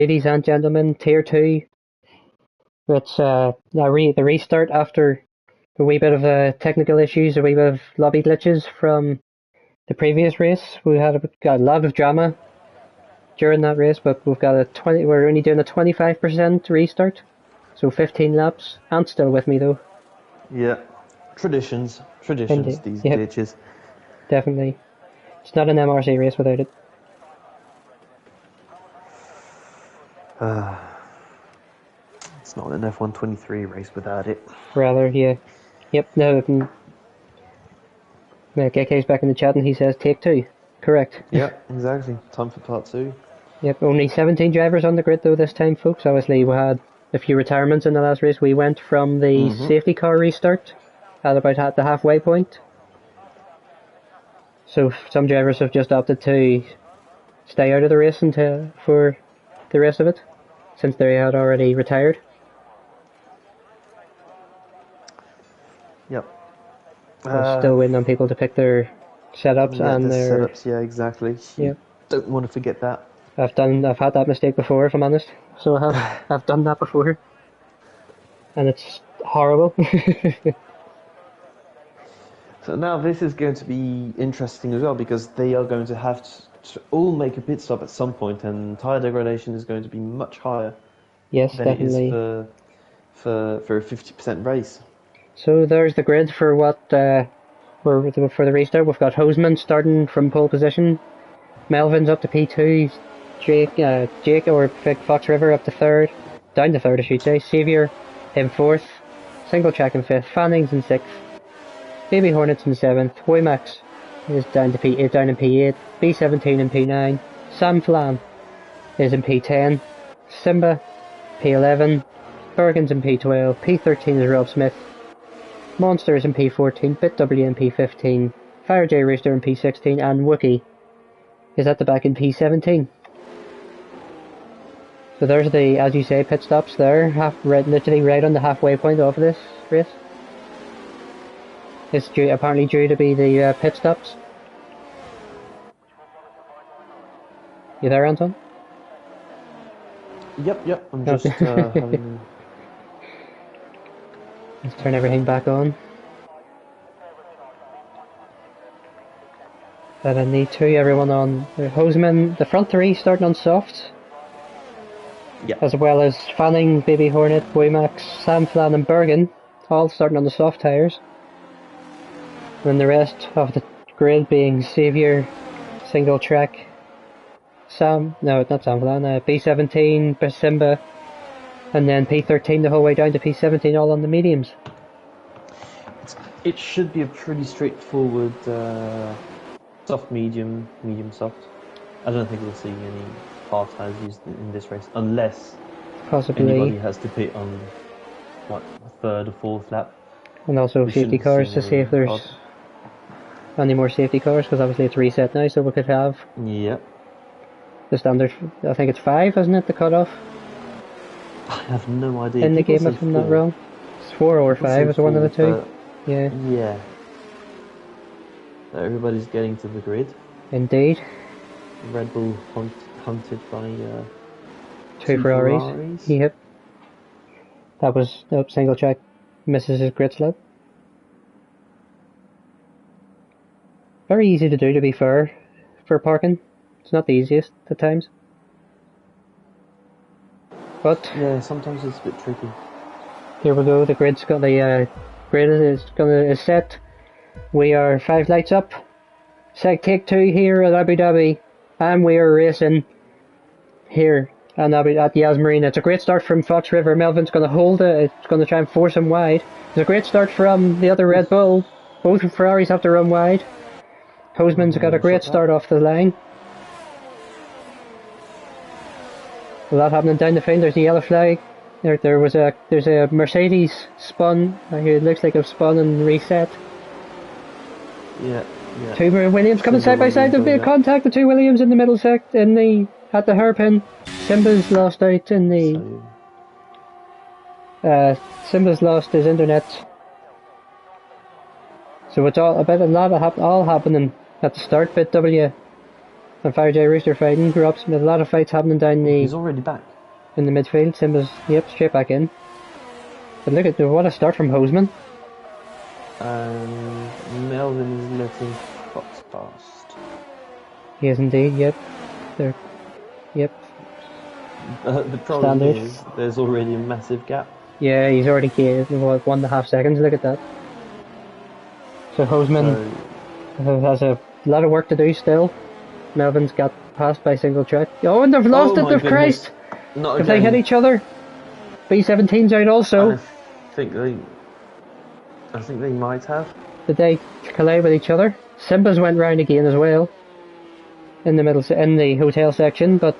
Ladies and gentlemen, Tier 2. It's the restart after a wee bit of technical issues, a wee bit of lobby glitches from the previous race. We got a lot of drama during that race, but we're only doing a 25% restart, so 15 laps. Ant's still with me though. Yeah, traditions, Indeed. these Yep. glitches. Definitely. It's not an MRC race without it. It's not an F123 race without it. Rather, yeah. Yep, no, KK's back in the chat and he says take 2. Correct. Yeah, exactly. Time for part 2. Yep, only 17 drivers on the grid though this time, folks. Obviously, we had a few retirements in the last race. We went from the safety car restart at about the halfway point. So some drivers have just opted to stay out of the race for the rest of it, since they had already retired. Yep. We're still waiting on people to pick their setups and their setups. Yeah, exactly. Yep. Don't want to forget that. I've had that mistake before, if I'm honest. So I've done that before, and it's horrible. So now this is going to be interesting as well, because they are going to have to all make a pit stop at some point, and tyre degradation is going to be much higher. Yes, than definitely. It is for a 50% race. So there's the grid for for the restart. We've got Hoseman starting from pole position, Melvin's up to P2, Jake or Fox River up to down to third I should say, Saviour in 4th, Single Track in 5th, Fannings in 6th, Baby Hornets in 7th, Woymax is down in P8, B17 in P9, Sam Flan is in P10, Simba P11, Bergen's in P12, P13 is Rob Smith, Monster is in P14, BitW in P15, Fire J Rooster in P16, and Wookie is at the back in P17. So there's the, as you say, pit stops there, literally right on the halfway point of this race. It's apparently due to be the pit stops. You there, Anton? Yep. I'm just having... Let's turn everything back on. That I need to, everyone on the Hoseman, the front 3 starting on soft. Yep. As well as Fanning, Baby Hornet, Woymax, Sam Flan and Bergen, all starting on the soft tyres. And the rest of the grid being Saviour, Single Track, B17, Simba, and then P13 the whole way down to P17, all on the mediums. It should be a pretty straightforward soft, medium, soft. I don't think we'll see any hard tyres used in this race, unless possibly anybody has to pit on a third or fourth lap. And also safety cars to see if there's any more safety cars, because obviously it's reset now, so we could have the standard, I think it's 5, isn't it, the cutoff? I have no idea. In the game, if I'm not wrong. It's 4 or 5, it's one of the two. Yeah. Everybody's getting to the grid. Indeed. Red Bull hunted by 2 Ferraris. Yep. That was Single Track misses his grid slip. Very easy to do, to be fair, for parking. It's not the easiest at times. But yeah, sometimes it's a bit tricky. Here we go. The grid is set. We are 5 lights up. Take 2 here at Abu Dhabi, and we are racing here at Yas Marina. It's a great start from Fox River. Melvin's going to hold it. It's going to try and force him wide. It's a great start from the other Red Bull. Both Ferraris have to run wide. Hoseman's got a great start off the line. A lot happening down the field. There's a yellow flag. There's a Mercedes spun. It looks like a spun and reset. Yeah. 2 Williams coming side by side. There'll be a contact. The 2 Williams in the middle at the hairpin. Simba's lost out in the. Simba's lost his internet. So it's all happening at the start. BitW and Fire J Rooster fighting. A lot of fights happening down the. He's already back. in the midfield. Simba's, yep, straight back in. But look at what a start from Hoseman. And Melvin is letting Fox past. He is indeed, yep. There, yep. The problem Standard. is there's already a massive gap. Yeah, he's already gained 1.5 seconds. Look at that. So Hoseman has a lot of work to do still. Melvin's got passed by single track. Oh, and they've lost it, they've Christ! Not If again. they hit each other. B17's out also. I think they might have. Did they collide with each other? Simba's went round again as well. In the middle, in the hotel section, but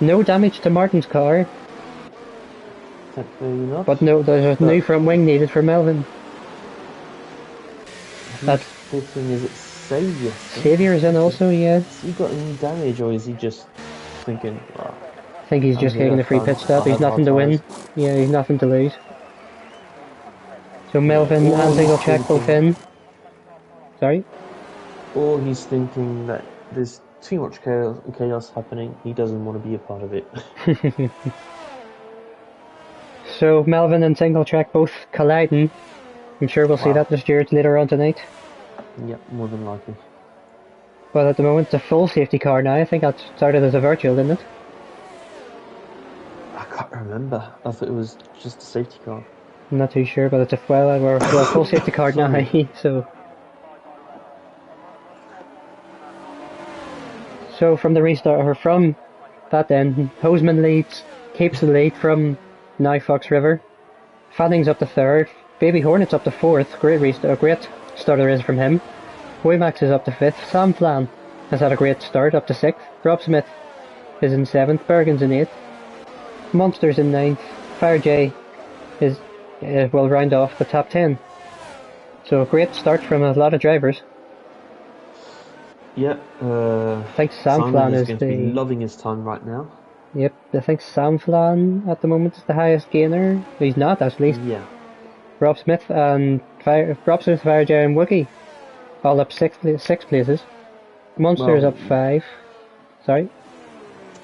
no damage to Martin's car. Technically not. But no, there's a new front wing needed for Melvin. That's thing is it Saviour? Saviour is in also, yeah. Has he got any damage, or is he just thinking? Oh, I think he's just taking a free pit stop. He's nothing to win. Yeah, he's nothing to lose. So Melvin and single check both in. Sorry? Or he's thinking that there's too much chaos happening. He doesn't want to be a part of it. So Melvin and single track both colliding. I'm sure we'll see that in the stewards later on tonight. Yep, more than likely. Well, at the moment it's a full safety car now. I think that started as a virtual, didn't it? I can't remember. I thought it was just a safety car. I'm not too sure, but it's a we're a full safety car now. So from the restart, or from that then, Hoseman leads, keeps the lead from now Fox River. Fanning's up to third. Baby Hornet's up to fourth. Great restart, great starter is from him. Hoymax is up to fifth. Sam Flan has had a great start, up to sixth. Rob Smith is in seventh. Bergen's in eighth. Monster's in ninth. Fire J is will round off the top 10. So a great start from a lot of drivers. Yep. I think Sam Flan is going to be loving his time right now. Yep, I think Sam Flan at the moment is the highest gainer. He's not, actually. Yeah. Rob Smith and Fire J and Wookie all up six places. Monster is up 5. Sorry?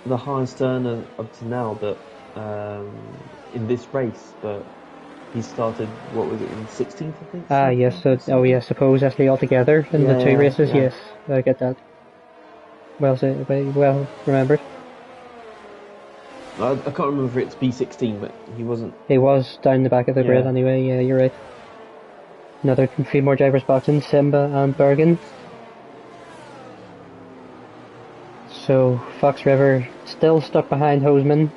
The highest earner up to now, but in this race, but he started, what was it, in 16th, I think? Yes, so, yes, suppose actually altogether in the two races, yes, I get that. Well remembered. I can't remember if it's B16, but he wasn't. He was down the back of the grid anyway, yeah, you're right. Another few more drivers boxing, Simba and Bergen. So, Fox River still stuck behind Hoseman.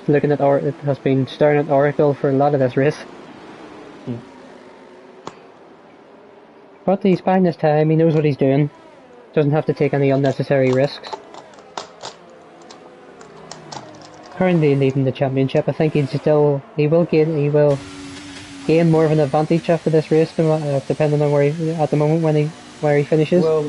Looking at it has been staring at Oracle for a lot of this race. But he's buying his time, he knows what he's doing. Doesn't have to take any unnecessary risks. Currently leading the championship. I think he will gain more of an advantage after this race, depending on where he finishes. Well,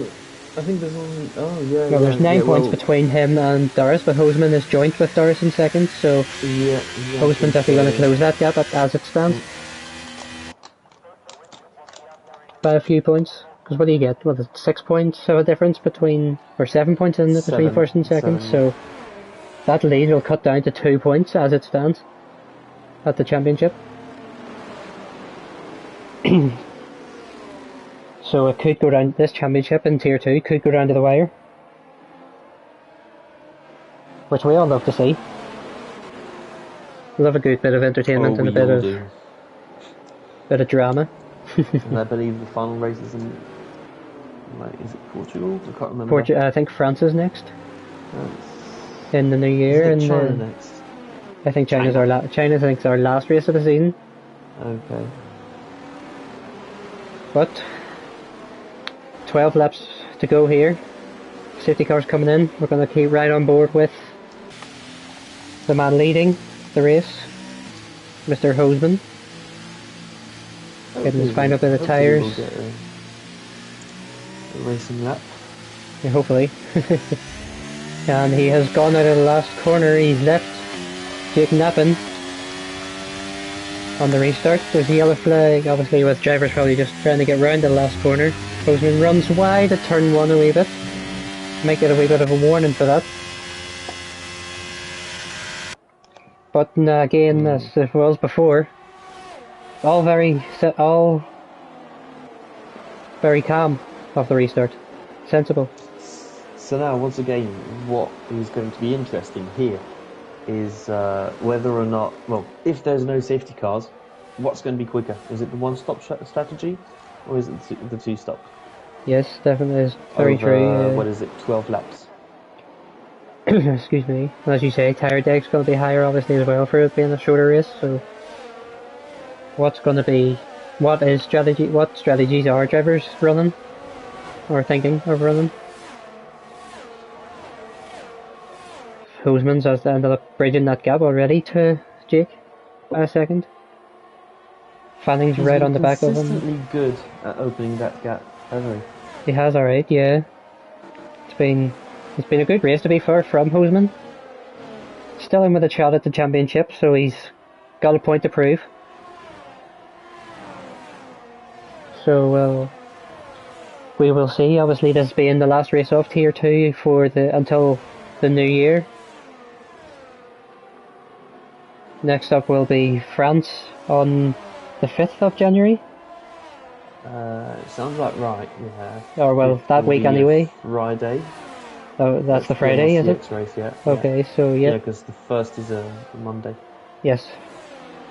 I think there's only there's 9 points between him and Doris, but Hoseman is joint with Doris in second, so Hoseman's definitely going to close that gap as it stands. By a few points. Because what do you get? What is it, 6 points of a difference between, or 7 points in it between first and second, so that lead will cut down to 2 points as it stands at the championship. So it could go down, this championship in Tier 2 could go down to the wire. Which we all love to see. We love a good bit of entertainment and a bit of drama. And I believe the final race is in, is it Portugal? I can't remember. I think France is next. In the new year. Is China next? I think China I think is our last race of the season. Okay. But 12 laps to go here. Safety cars coming in. We're going to keep right on board with the man leading the race, Mr. Hoseman. Getting his final bit of tyres. We'll get a racing lap. Yeah, hopefully. And he has gone out of the last corner. He's left Jake napping on the restart. There's a yellow flag, obviously, with drivers probably just trying to get round the last corner. Hoseman runs wide at turn 1 a wee bit. Might get a wee bit of a warning for that. But again, as it was before, all very calm off the restart, sensible. So now, once again, what is going to be interesting here is whether or not, well, if there's no safety cars, what's going to be quicker? Is it the one-stop strategy, or is it the two-stop? Yes, definitely is very true. What is it, 12 laps? Excuse me. As you say, tire deck's going to be higher, obviously, as well for it being a shorter race. So, what strategies are drivers running or thinking of running? Hoseman's has ended up bridging that gap already to Jake by a second. Fanning's right on the back of him. Consistently good at opening that gap, hasn't He has, alright, yeah. It's been a good race to be fair from Hoseman. Still in with a shot at the championship, so he's got a point to prove. So we will see. Obviously, this being the last race of Tier 2 until the new year. Next up will be France on the 5th of January. Sounds like right, yeah. Or well, that week anyway. Friday. Oh, that's the Friday, is it? Race, yeah. Okay, so yeah. Yeah, because the first is a Monday. Yes.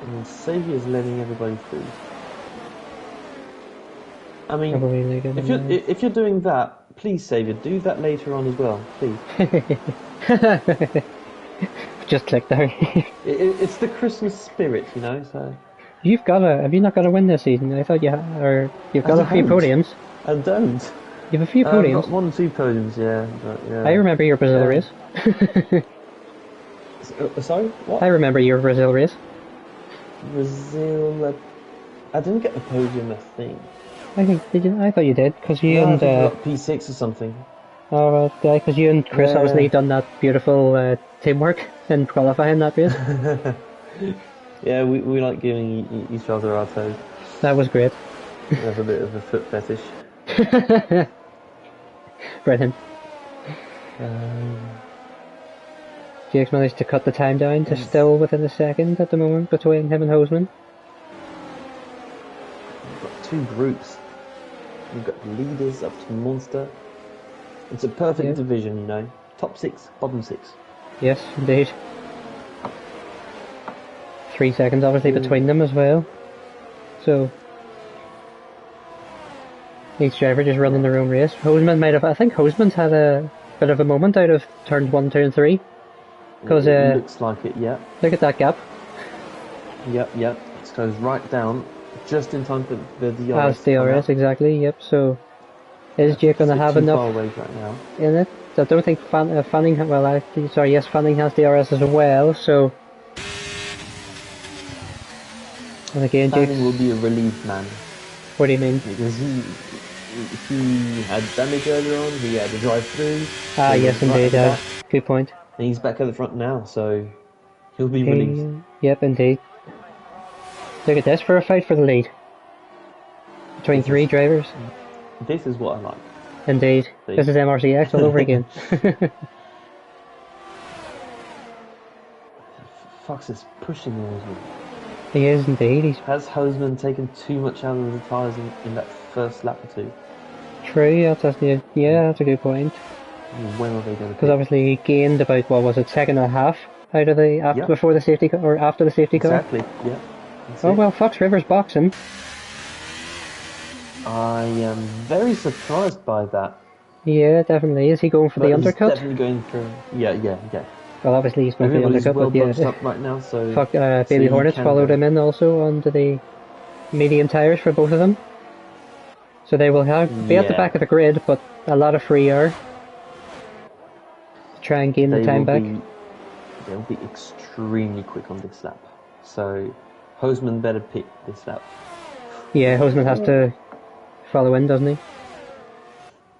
And Saviour's letting everybody through. I mean, if you're doing that, please Saviour, do that later on as well, please. Just click there. It's the Christmas spirit, you know. So have you not got a win this season? I thought you've got a few podiums. I don't. You have a few podiums. Got 1 or 2 podiums, yeah. But, yeah. I remember your Brazil race. Sorry, what? I remember your Brazil race. Brazil. I didn't get the podium, I think. Did you? I thought you did, because you I and think I got P6 or something. Oh, because you and Chris obviously done that beautiful teamwork in qualifying that race. Yeah, we like giving each other our toes. That was great. We have a bit of a foot fetish. Brilliant. Jake's managed to cut the time down to still within a second at the moment between him and Hoseman. We've got 2 groups. We've got leaders up to Monster. It's a perfect division, you know. Top 6, bottom 6. Yes, indeed. 3 seconds obviously between them as well. So each driver just running their own race. I think Hoseman's had a bit of a moment out of turns 1, 2 and 3. Because it looks like it, yeah. Look at that gap. Yep. It goes right down, just in time for the DRS. As DRS, exactly, yep. So is Jake going to have enough far away right now. in it? I don't think Fanning, Fanning has DRS as well, so... And again, Fanning will be a relieved man. What do you mean? Because he had damage earlier on, he had to drive through. Yes, indeed, good point. And he's back at the front now, so he'll be relieved. Yep, indeed. Look at this, for a fight for the lead. Between 3 drivers. This is what I like. Indeed. See? This is MRCX all over again. Fox is pushing Hoseman. He is indeed. Has Hoseman taken too much out of the tyres in that first lap or 2? True, that's a good point. When are they going to? Because obviously he gained about, what was it, second and a half out of the before the safety car, or after the safety car. Exactly. Yeah. Well, Fox River's boxing. I am very surprised by that. Yeah, definitely. Is he going for the undercut? He's definitely going for. Yeah. Well, obviously he's going for the undercut, well but up right now, so Baby Hornets followed him in also onto the medium tyres for both of them. So they will be at the back of the grid, but a lot of free air. Try and gain the time back. They'll be extremely quick on this lap. So Hoseman better pick this lap. Yeah, Hoseman has to follow in, doesn't he?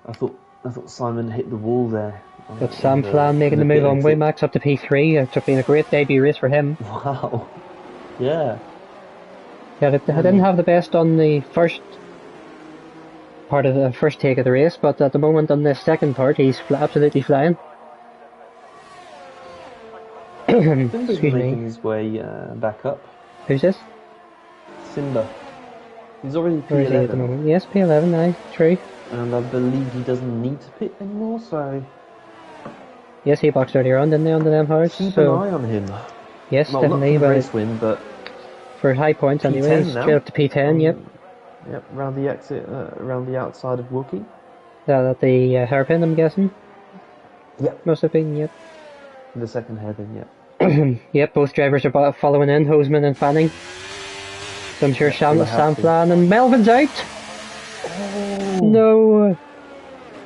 I thought Simon hit the wall there. But Sam Flan making the move on Waymax up to P3. It's been a great debut race for him. Wow. Yeah. Yeah, I didn't have the best on the first part of the first take of the race, but at the moment on the second part he's absolutely flying. Simba's Excuse me. making his way back up. Who's this? Simba. He's already Where is he at the P11, moment? Yes, P11, aye, true. and I believe he doesn't need to pit anymore, so Yes, he boxed earlier on, didn't they, under them hards? keep So, an eye on him. yes, Well, definitely, not for the but race win, but for high points P10 anyways, now. straight up to P10, yep. Yep, round the exit, around the outside of Wookie. At the hairpin, I'm guessing. Yep. Must have been, yep. The second hairpin, yep. Yep, both drivers are following in, Hoseman and Fanning. So I'm sure Sam Flan and Melvin's out! Oh. No!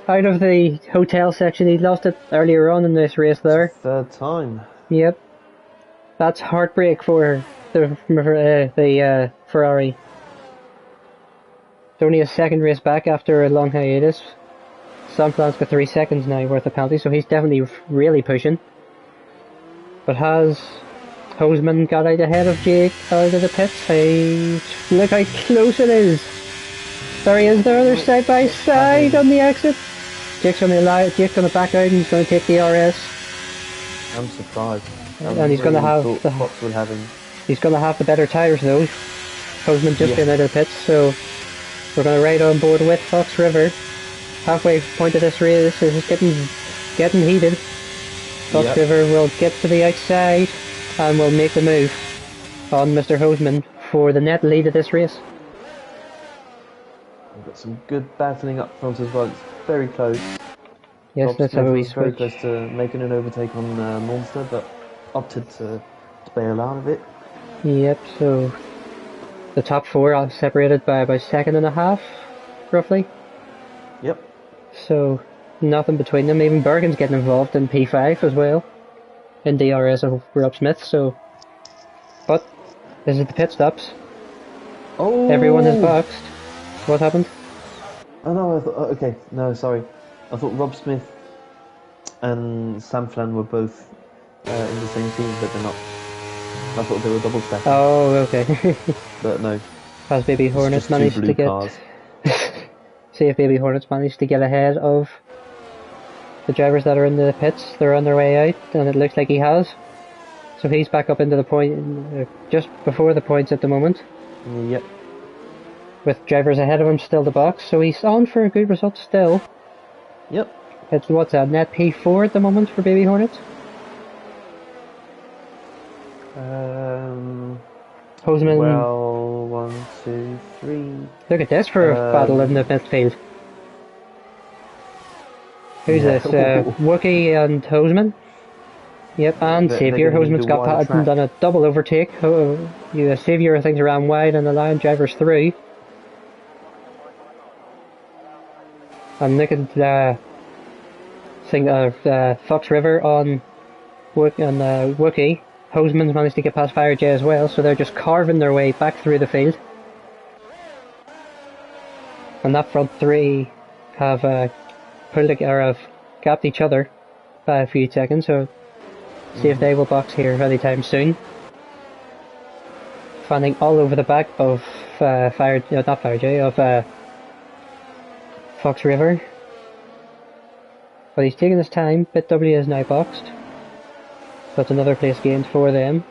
Out of the hotel section, he lost it earlier on in this race there. Third time. Yep. That's heartbreak for the Ferrari. It's only a second race back after a long hiatus. Sam Flan's got 3 seconds now worth of penalty, so he's definitely really pushing. But has Hoseman got out ahead of Jake out of the pits? Hey, look how close it is! There he is there, they're side by side on the exit. Jake's gonna back out and he's gonna take the RS. I'm surprised. And he's gonna have Fox will have him. He's gonna have the better tyres though. Hoseman just been out of the pits, so we're gonna ride on board with Fox River. Halfway point of this race is getting heated. Fox River will get to the outside and will make the move on Mr. Hoseman for the net lead of this race. We've got some good battling up front as well. It's very close. Yes, let's have a wee very switch. close to making an overtake on Monster, but opted to bail out of it. Yep, so the top 4 are separated by about a second and a half, roughly. Yep. So nothing between them. Even Bergen's getting involved in P5 as well, in DRS of Rob Smith. So, but this is the pit stops. Oh! Everyone is boxed. What happened? Oh no, I thought, okay, no, sorry. I thought Rob Smith and Sam Flan were both in the same team, but they're not. I thought they were double stacking. Oh, okay. But no. Has Baby Hornets managed to get... See if Baby Hornets managed to get ahead of the drivers that are in the pits. They're on their way out, and it looks like he has. So he's back up into the point, just before the points at the moment. Yep. With drivers ahead of him still to box, so he's on for a good result still. Yep. It's what's a net P4 at the moment for Baby Hornets. Hoseman. Well, 1, 2, 3. Look at this for a battle in the midfield. Who's this? Wookie and Hoseman. Yep, and Saviour. Hoseman's got Patton done a double overtake. Saviour I think around wide and allowing drivers through. And look at Fox River on Wookie. Hoseman's managed to get past Fire J as well, so they're just carving their way back through the field. And that front 3 have have gapped each other by a few seconds, so see if they will box here anytime soon. Fanning all over the back of Fox River. But he's taking his time. Bit W is now boxed. That's another place gained for them.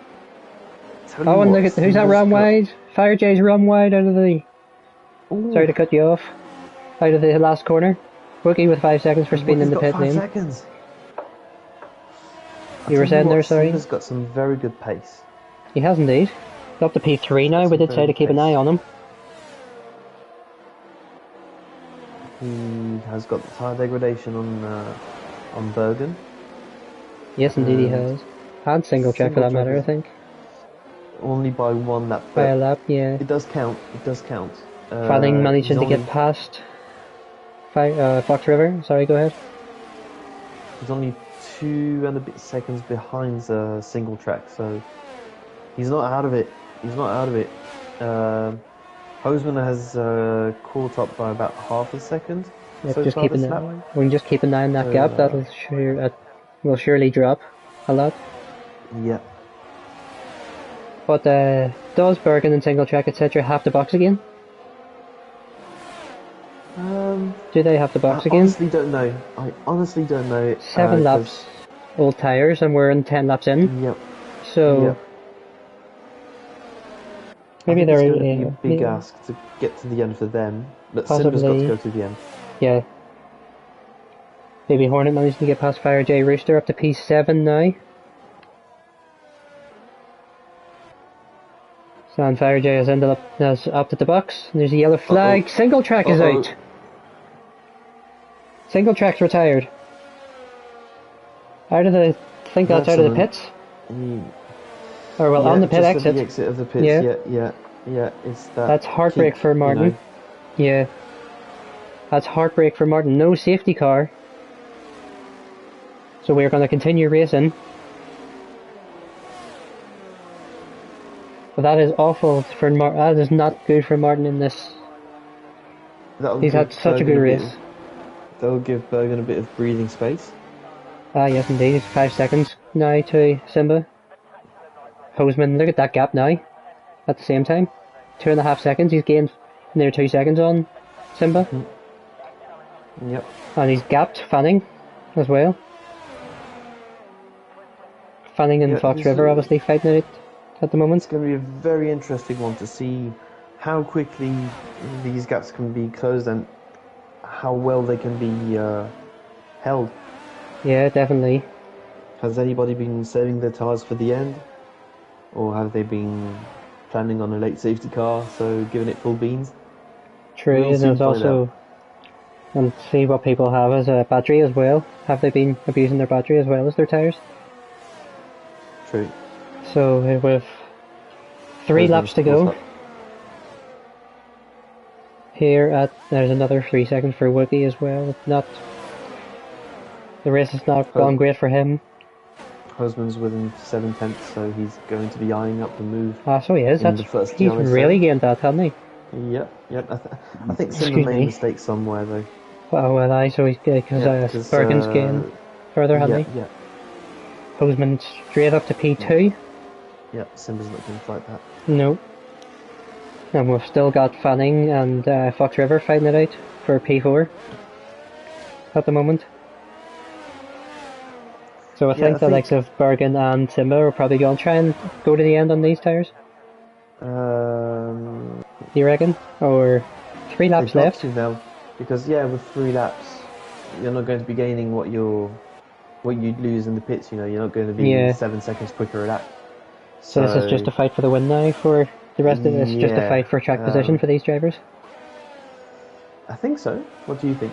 Oh, and look at who's that run wide? Fire J's run wide out of the... Ooh. Sorry to cut you off. Out of the last corner. Wookie with 5 seconds for speeding in the pit lane. 5 seconds. You were saying there, sorry? He's got some very good pace. He has indeed. Up to P3 now. We did say to keep an eye on him. He has got the tyre degradation on Bergen. Yes, indeed he has. And single track for that matter, I think. Only by 1 lap. By a lap, yeah. It does count. It does count. Fanning managing to get past Fox River. Sorry, go ahead. He's only 2 and a bit seconds behind single track, so he's not out of it. He's not out of it. Hoseman has caught up by about half a second. Yep, so just keeping we can just keep an eye on that gap. That'll will surely drop a lot. Yeah. But does Bergen and single track etc. have to box again? Do they have to box again? I honestly don't know. 7 laps, old tyres, and we're in 10 laps in. Yep. So Yeah. maybe I think they're it's going to be a big ask to get to the end for them, but Simba's got to possibly, go to the end. yeah. Maybe Hornet managed to get past Fire J Rooster up to P7 now. So and Fire J has opted the box. And there's a yellow flag. Single track is out. Single track's retired. I think that's out of the pits. Or well, on the pit just exit. At the exit of the pits. Yeah. It's that. That's heartbreak kink, for Martin. Yeah. That's heartbreak for Martin. No safety car. So we're going to continue racing. But that is awful for Martin. That is not good for Martin in this. He's had such a good race. That'll give Bergen a bit of breathing space. Yes indeed. 5 seconds now to Simba. Hoseman, look at that gap now. At the same time. 2.5 seconds. He's gained near 2 seconds on Simba. Mm-hmm. Yep. And he's gapped Fanning as well. Fanning and Fox River obviously fighting it at the moment. It's going to be a very interesting one to see how quickly these gaps can be closed and how well they can be held. Yeah, definitely. Has anybody been saving their tyres for the end? Or have they been planning on a late safety car, so giving it full beans? True, and there's also... And see what people have as a battery as well. Have they been abusing their battery as well as their tyres? True. So with 3 laps to go. There's another 3 seconds for Wookie as well. The race has not gone great for him. Husband's within 7/10, so he's going to be eyeing up the move. So he is. He's really gained that, hasn't he? Yep. I think Simba made a mistake somewhere though. So he's good because Bergen's gained further, hasn't he? Yeah. Hoseman straight up to P2. Yeah, Simba's not going to fight that. No. And we've still got Fanning and Fox River fighting it out for P4 at the moment. So I think the likes of Bergen and Simba are probably going to try and go to the end on these tyres. Do you reckon? Or 3 laps left? Now, because with 3 laps, you're not going to be gaining what you'd lose in the pits. You're not going to be 7 seconds quicker a lap. So this is just a fight for the win now for the rest of this. Just a fight for track position for these drivers. I think so. What do you think?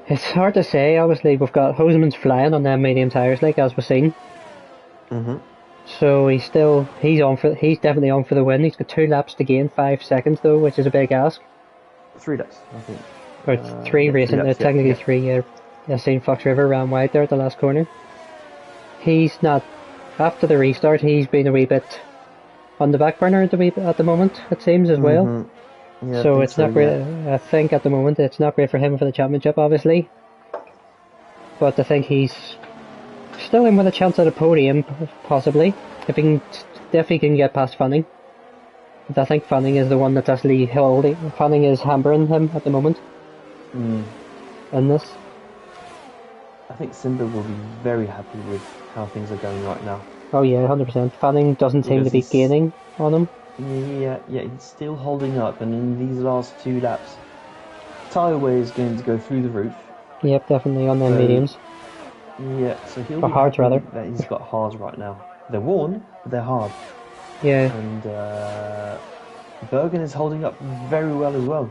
It's hard to say. Obviously, we've got Hoseman's flying on them medium tyres, like as we've seen. Mhm. So he's definitely on for the win. He's got 2 laps to gain, 5 seconds though, which is a big ask. 3 laps, I think. Or 3 racing. Technically 3. Yeah, I've seen Fox River ran wide there at the last corner. He's not. After the restart, he's been a wee bit on the back burner at the moment. It seems as well. Yeah, so it's not great. I think at the moment it's not great for him for the championship, obviously. But I think he's still in with a chance at a podium, possibly. If he can get past Fanning. But I think Fanning is the one that's actually holding. Fanning is hampering him at the moment. In this. I think Simba will be very happy with how things are going right now. Oh yeah, 100%. Fanning doesn't seem to be gaining on him. Yeah, he's still holding up, and in these last 2 laps, tyre wear is going to go through the roof. Yep, definitely on them mediums. Yeah, so he'll or be hards rather. That he's got hards right now. They're worn, but they're hard. Yeah. And Bergen is holding up very well as well.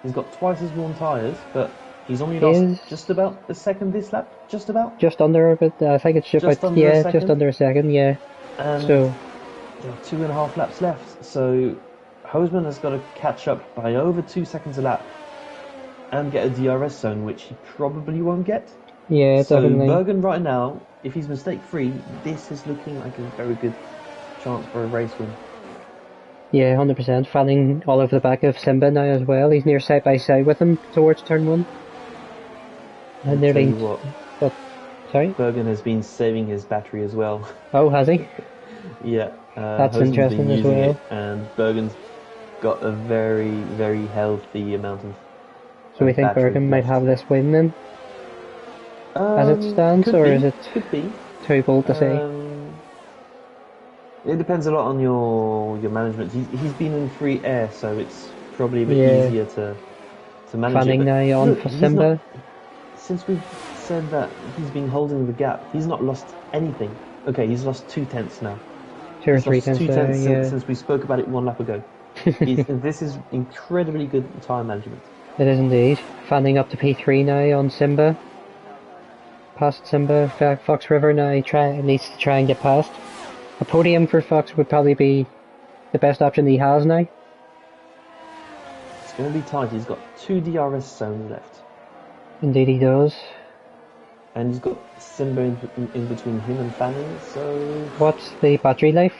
He's got twice as worn tyres, but he's only lost just about a second this lap. Just about. Just under a bit. I think it's just under a second. Just under a second. Yeah. And so there are 2.5 laps left. So Hoseman has got to catch up by over 2 seconds a lap and get a DRS zone, which he probably won't get. Yeah, so definitely. Bergen right now, if he's mistake free, this is looking like a very good chance for a race win. Yeah, 100%. Fanning all over the back of Simba now as well. He's near side by side with him towards turn 1. And nearly. But sorry. Bergen has been saving his battery as well. Oh, has he? Yeah. That's interesting as well. And Bergen's got a very, very healthy amount of. So we think Bergen might have this win then? As it stands, or is it could be too bold to say? It depends a lot on your management. He's been in free air, so it's probably a bit Yeah, easier to manage it. fanning But now on look, for he's not. Simba. Since we've said that he's been holding the gap, he's not lost anything. Okay, he's lost 2 tenths now. Two or He's three lost tenths two there, tenths yeah. since we spoke about it one lap ago. This is incredibly good tyre management. It is indeed. Fanning up to P3 now on Simba. Past Simba, Fox River now needs to try and get past. A podium for Fox would probably be the best option he has now. It's going to be tight. He's got 2 DRS zones left. Indeed he does. And he's got Simba in between him and Fanning, so... What's the battery life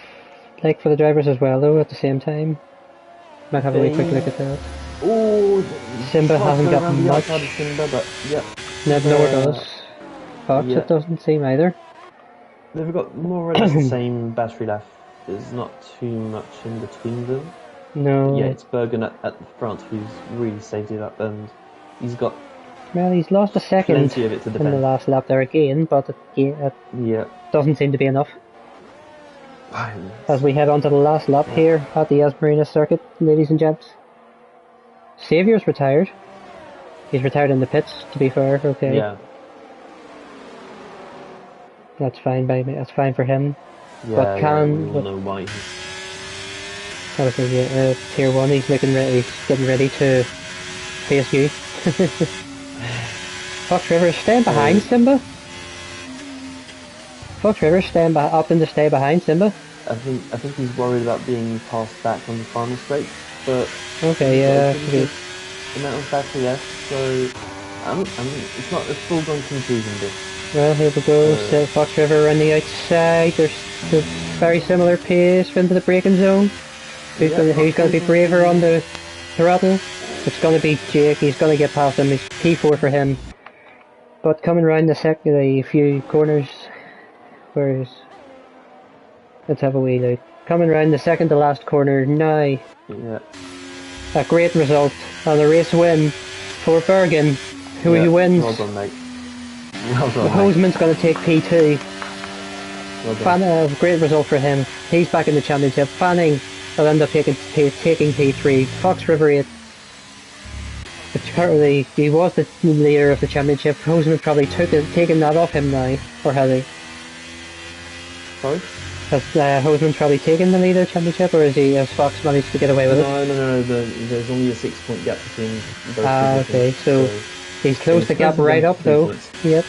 like for the drivers as well though at the same time? Might have a wee quick look at that. Oh, Simba hasn't got around the much. outside of Simba, but yeah. Nor does Fox, Yeah. it doesn't seem either. They've got more or less the same battery life. There's not too much in between them. No. But yeah, it's Bergen at the front who's really saved it up, and he's got Well, he's lost a second plenty of it to in the defend. last lap there again, but it Yeah. doesn't seem to be enough. As we head on to the last lap here at the Marina circuit, ladies and gents. Saviour's retired. He's retired in the pits, to be fair, okay. Yeah. That's fine by me, that's fine for him. Yeah, But we can... all know why. Obviously, tier 1, he's getting ready to face you. Fox River staying behind Simba? Fox River opting to stay behind Simba? I think he's worried about being passed back on the final straight, but okay, yeah. The amount of battery left, so it's not a foregone conclusion. This. Well, here we go. Fox River on the outside. There's the very similar pace into the braking zone. Who's going to be braver on the throttle? It's going to be Jake. He's going to get past him. It's P4 for him. But coming round the few corners, let's have a wee look. Coming round the second to last corner now. Yeah. A great result and a race win for Bergen, who wins. Well done, mate. Well done, Hoseman's going to take P2. Well done. Great result for him. He's back in the championship. Fanning will end up taking P3. Fox River 8. But currently, he was the leader of the championship. Hoseman's probably taken that off him now, or has he? Sorry? Has Hoseman's probably taken the leader championship, or has Fox managed to get away with it? No. There's only a 6-point gap between both. Okay, so he's closed the gap right up though. Yep.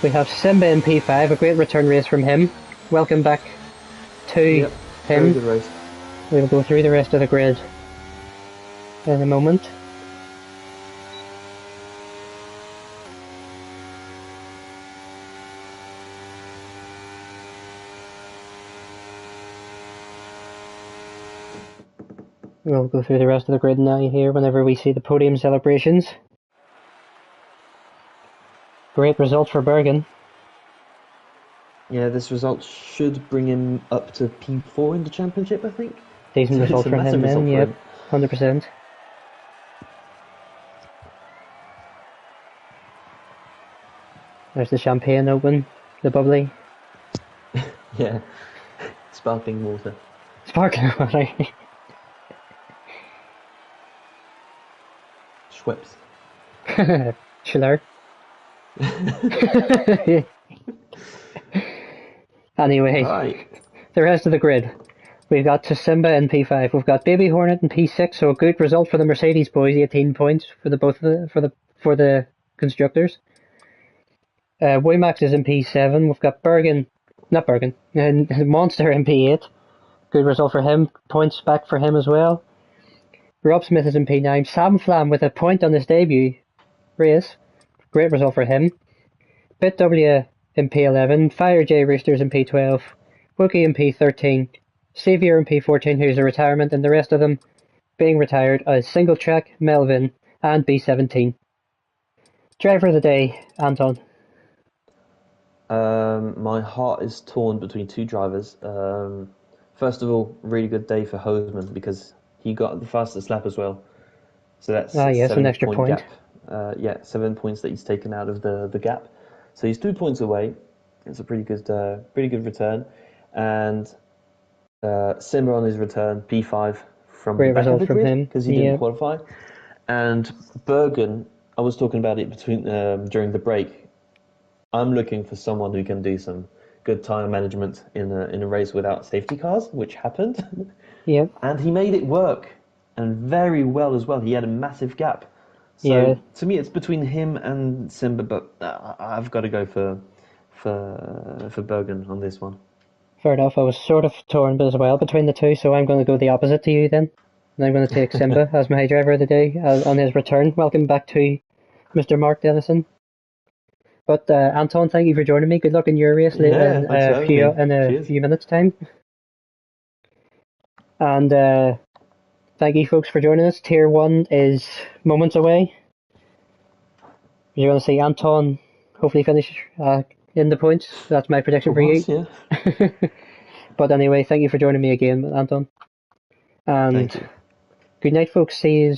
We have Simba in P5, a great return race from him. Welcome back to him. Very good race. We'll go through the rest of the grid in a moment. We'll go through the rest of the grid now here whenever we see the podium celebrations. Great result for Bergen. Yeah, this result should bring him up to P4 in the championship, I think. Decent result from him then, yep, 100%. There's the champagne open, the bubbly. Yeah, sparkling water. Sparkling water. Schweppes. Schiller. Anyway, right. The rest of the grid. We've got Simba in P5. We've got Baby Hornet in P6. So a good result for the Mercedes boys. 18 points for the constructors. Waymax is in P7. We've got and Monster in P8. Good result for him. Points back for him as well. Rob Smith is in P9. Sam Flam with a point on his debut race. Great result for him. BitW in P11. Fire J Roosters in P12. Wookie in P13. Xavier in P14, who's a retirement, and the rest of them being retired as Single Track, Melvin, and B17. Driver of the day, Anton. My heart is torn between two drivers. First of all, really good day for Hoseman because he got the fastest lap as well. So that's an extra point. Gap. 7 points that he's taken out of the gap. So he's 2 points away. It's a pretty good return. And Simmer on his return, P5 from the Great back of result the from grid him. because he didn't Yeah, qualify. And Bergen, I was talking about it during the break. I'm looking for someone who can do some good time management in a race without safety cars, which happened, yeah, and he made it work, and very well as well. He had a massive gap. yeah. So to me, it's between him and Simba, but I've got to go for Bergen on this one. Fair enough. I was sort of torn as well between the two, so I'm going to go the opposite to you then. And I'm going to take Simba as my driver of the day on his return. Welcome back to Mr. Mark Dennison. But Anton, thank you for joining me. Good luck in your race Yeah, thanks for having me. in a Cheers. few minutes' time. And thank you, folks, for joining us. Tier 1 is moments away. You're going to see Anton hopefully finish in the points. That's my prediction for you. What? Yeah. But anyway, thank you for joining me again, Anton. And Thank you. good night, folks. See you